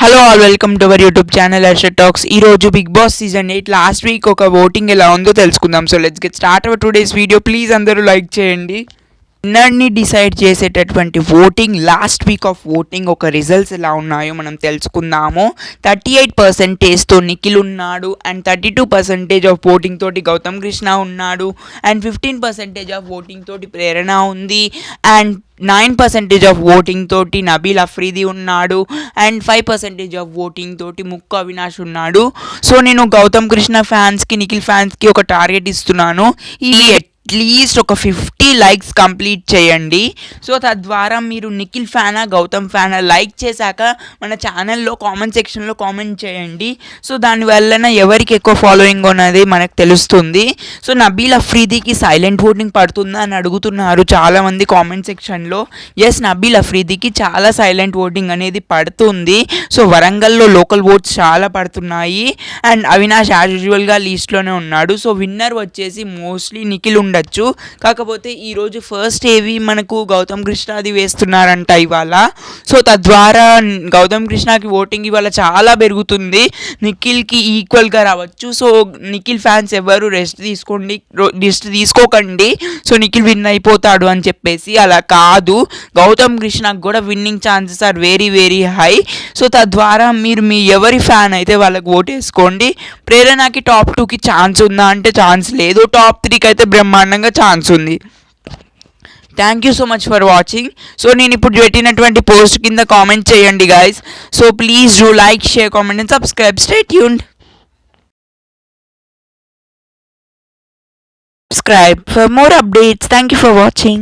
Hello all welcome to our YouTube channel Harshad talks. ఈ రోజు Bigg Boss season 8 last week ఒక voting ఎలా ఉందో తెలుసుకుందాం. So let's get start our today's video. Please అందరూ like చేయండి. విన్నర్ని డిసైడ్ చేసేటటువంటి voting last week of voting ఒక రిజల్ట్స్ ఎలా ఉన్నాయో మనం తెలుసుకుందాము. 38%తో నిఖిల్ ఉన్నాడు అండ్ 32% ఆఫ్ ఓటింగ్ తోటి గౌతమ్ కృష్ణ ఉన్నాడు అండ్ 15% ఆఫ్ ఓటింగ్ తోటి ప్రేరణ ఉంది అండ్ 9% ఆఫ్ ఓటింగ్ తోటి నబీల్ అఫ్రీది ఉన్నాడు అండ్ 5% ఆఫ్ ఓటింగ్ తోటి ముక్కు అవినాష్ ఉన్నాడు. సో నేను గౌతమ్ కృష్ణ ఫ్యాన్స్కి నిఖిల్ ఫ్యాన్స్కి ఒక టార్గెట్ ఇస్తున్నాను. ఈ అట్లీస్ట్ ఒక 50 లైక్స్ కంప్లీట్ చేయండి. సో తద్వారా మీరు నిఖిల్ ఫ్యానా గౌతమ్ ఫ్యానా లైక్ చేశాక మన ఛానల్లో కామెంట్ సెక్షన్లో కామెంట్ చేయండి. సో దానివల్ల ఎవరికి ఎక్కువ ఫాలోయింగ్ ఉన్నది మనకు తెలుస్తుంది. సో నబీల్ అఫ్రీదీకి సైలెంట్ ఓటింగ్ పడుతుందా అని అడుగుతున్నారు చాలామంది కామెంట్ సెక్షన్లో. ఎస్, నబీల్ అఫ్రీదీకి చాలా సైలెంట్ ఓటింగ్ అనేది పడుతుంది. సో వరంగల్లో లోకల్ ఓట్స్ చాలా పడుతున్నాయి అండ్ అవినాష్ యాజ్ యూజువల్గా లీస్ట్లోనే ఉన్నాడు. సో విన్నర్ వచ్చేసి మోస్ట్లీ నిఖిల్ ఉండొచ్చు. కాకపోతే ఈరోజు ఫస్ట్ ఏవి మనకు గౌతమ్ కృష్ణది వేస్తున్నారంట ఇవాళ. సో తద్వారా గౌతమ్ కృష్ణకి ఓటింగ్ ఇవాళ చాలా పెరుగుతుంది, నిఖిల్కి ఈక్వల్గా రావచ్చు. సో నిఖిల్ ఫ్యాన్స్ ఎవరు రెస్ట్ తీసుకోకండి. సో నిఖిల్ విన్ అయిపోతాడు అని చెప్పేసి అలా కాదు, గౌతమ్ కృష్ణకు కూడా winning chances are very very high. So తద్వారా మీరు మీ ఎవరి ఫ్యాన్ అయితే వాళ్ళకి ఓట్ వేసుకోండి. ప్రేరణకి టాప్ 2కి ఛాన్స్ ఉందా అంటే ఛాన్స్ లేదు, టాప్ 3కి అయితే బ్రహ్మాండంగా ఛాన్స్ ఉంది. Thank you so much for watching. So నేను ఇప్పుడు పెట్టినటువంటి పోస్ట్ కింద కామెంట్ చేయండి guys. So please do like, share, comment and subscribe. Stay tuned. Subscribe for more updates. Thank you for watching.